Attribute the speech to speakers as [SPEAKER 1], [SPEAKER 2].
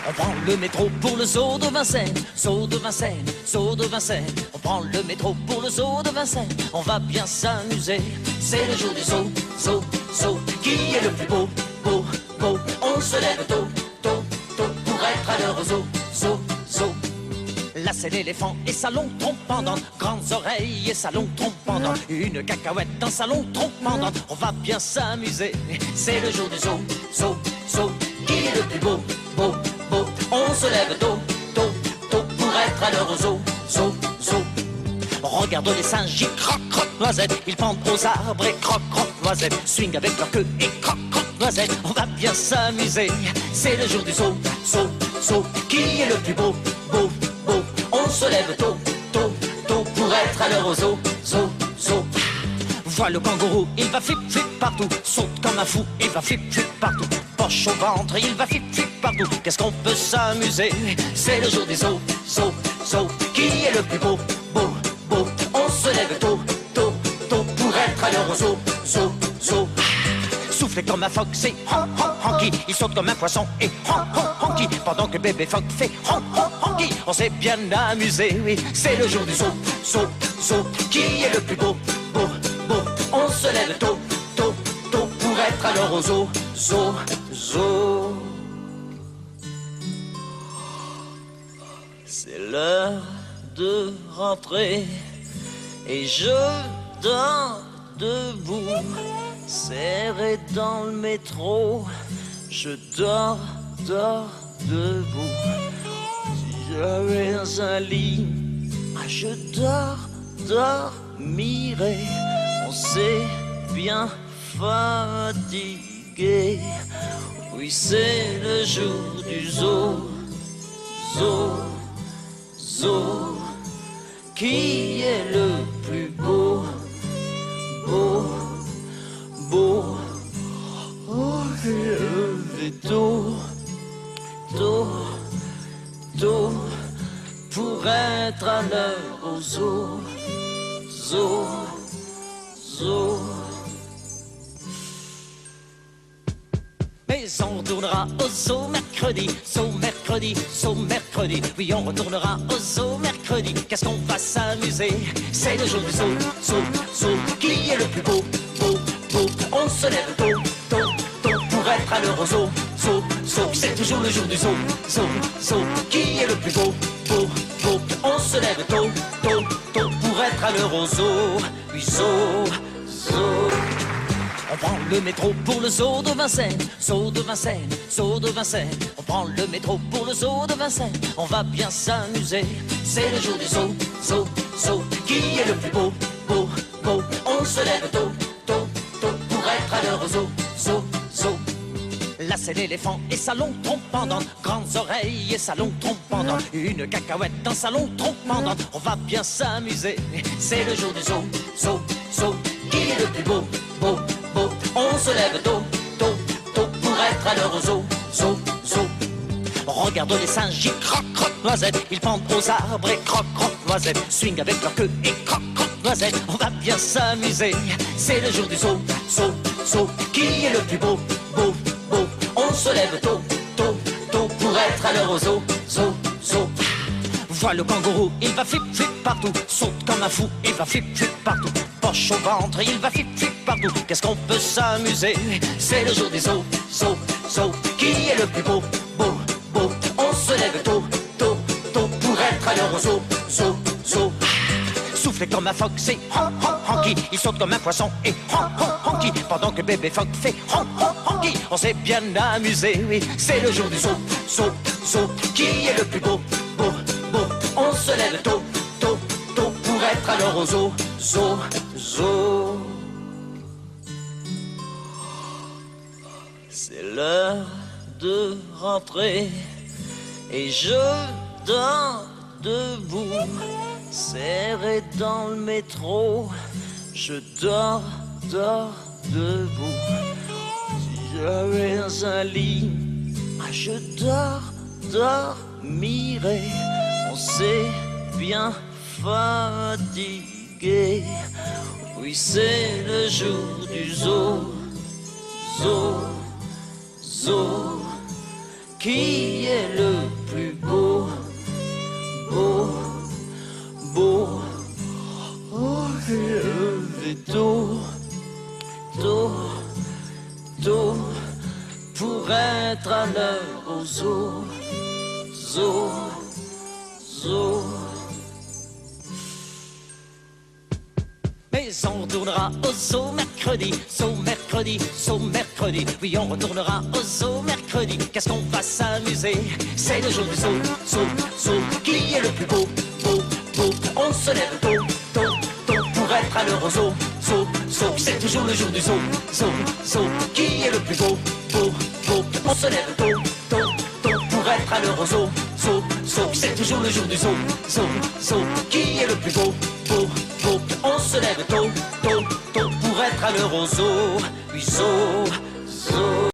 [SPEAKER 1] On prend le métro pour le zoo de Vincennes, zoo de Vincennes, zoo de Vincennes. On prend le métro pour le zoo de Vincennes, on va bien s'amuser. C'est le jour du zoo, zoo, zoo. Qui est le plus beau, beau, beau? On se lève tôt, tôt, tôt pour être à l'heure au zoo, zoo, zoo. Là c'est l'éléphant et sa longue trompe pendante, grandes oreilles et sa longue trompe pendante, une cacahuète dans sa longue trompe pendante, on va bien s'amuser. C'est le jour du zoo, zoo, zoo. Qui est le plus beau, beau, beau? On se lève tôt, tôt, tôt pour être à l'heure au zoo, zoo, zoo. Regarde les singes, ils croquent, croquent, noisettes, ils pendent aux arbres et croquent, croquent, noisettes, swing avec leur queue et croquent, croquent, noisettes, on va bien s'amuser. C'est le jour du zoo, zoo, zoo. Qui est le plus beau, beau, beau? On se lève tôt, tôt, tôt pour être à l'heure au zoo, zoo, zoo. Vois le kangourou, il va flip, flip partout, saute comme un fou, il va flip, flip partout, poche au ventre, il va flip, flip partout. Qu'est-ce qu'on peut s'amuser? C'est le jour des zoo, zoo, zoo. Qui est le plus beau, beau, beau? On se lève tôt, tôt, tôt pour être à l'heure au zoo, zoo, zoo. Souffler comme un phoque, c'est hon, hon, honky. Il saute comme un poisson et hon, hon, honky. Pendant que bébé phoque fait hon, hon, honky. On s'est bien amusé, oui. C'est le jour du zoo, zoo, zoo. Qui est le plus beau, beau, beau? On se lève tôt, tôt, tôt pour être à l'heure au zoo, zoo, zoo. C'est l'heure de rentrer et je dors debout, serré dans le métro. Je dors, dors debout. Si j'avais un lit, je dors, dormirais. On s'est bien fatigué. Oui, c'est le jour du zoo, zoo, zoo. Qui est le plus beau, beau, beau? Oh, levé tôt, tôt, tôt pour être à l'heure au zoo, zoo, zoo. Mais on retournera au zoo mercredi, zoo mercredi, zoo mercredi. Oui, on retournera au zoo mercredi. Qu'est-ce qu'on va s'amuser? C'est le jour du zoo, zoo, zoo. Qui est le plus beau, beau, beau? On se lève tôt, tôt, tôt pour être à l'heure au zoo, zoo, zoo. C'est toujours le jour du zoo, zoo, zoo. Qui est le plus beau, beau, beau? On se lève tôt, tôt, tôt pour être à l'heure au zoo, oui, zoo, zoo. On prend le métro pour le zoo de Vincennes, zoo de Vincennes, zoo de Vincennes. On prend le métro pour le zoo de Vincennes, on va bien s'amuser. C'est le jour du zoo, zoo, zoo. Qui est le plus beau, beau, beau? On se lève tôt, tôt, tôt pour être à l'heure au zoo, zoo, zoo. Là c'est l'éléphant et sa longue trompe pendante, grandes oreilles et sa longue trompe pendante, une cacahuète dans sa longue trompe pendante, on va bien s'amuser. C'est le jour du zoo, zoo, zoo. Qui est le plus beau, beau, beau? On se lève tôt, tôt, tôt pour être à l'heure au zoo, zoo, zoo. Regarde les singes, ils croquent, croquent, noisettes, ils pendent aux arbres et croquent, croquent, noisettes, swing avec leur queue et croquent, croquent, noisettes, on va bien s'amuser. C'est le jour du zoo, zoo, zoo. Qui est le plus beau, beau, beau? On se lève tôt, tôt, tôt pour être à l'heure au zoo, zoo, zoo. Vois le kangourou, il va flip, flip partout, saute comme un fou, il va flip, flip partout, poche au ventre, il va flip, flip partout. Qu'est-ce qu'on peut s'amuser? C'est le jour des zoo, zoo, zoo. Qui est le plus beau, beau, beau? On se lève tôt, tôt, tôt pour être à l'heure au zoo, zoo, zoo. Souffler comme un phoque, c'est hon, hon, honky. Il saute comme un poisson et hon, hon, honky. Pendant que bébé phoque fait hon, hon, honky. On s'est bien amusé, oui. C'est le jour du zoo, zoo, zoo. Qui est le plus beau, beau, beau? On se lève tôt, tôt, tôt pour être à l'heure au zoo, zoo, zoo. C'est l'heure de rentrer et je dors debout, serré dans le métro. Je dors, dors debout. Si j'avais un lit, je dors, dormirais. On s'est bien fatigué. Oui, c'est le jour du zoo, zoo, zoo. Qui est le lever tôt, tôt, tôt, pour être à l'heure au zoo, zoo, zoo. Mais on retournera au zoo mercredi, zoo mercredi, zoo mercredi. Oui, on retournera au zoo mercredi. Qu'est-ce qu'on va s'amuser? C'est le jour du zoo, zoo, zoo. Qui est le plus beau, beau, beau? On se lève tôt, tôt, tôt pour être à l'heure au zoo, zoo, zoo. C'est toujours le jour du zoo, zoo, zoo. Qui est le plus beau, beau, beau? On se lève tôt, tôt, tôt pour être à l'heure au zoo, zoo, zoo. C'est toujours le jour du zoo, zoo, zoo. Qui est le plus beau, beau, beau? On se lève tôt, tôt, tôt pour être à l'heure au zoo, oui, zoo, zoo.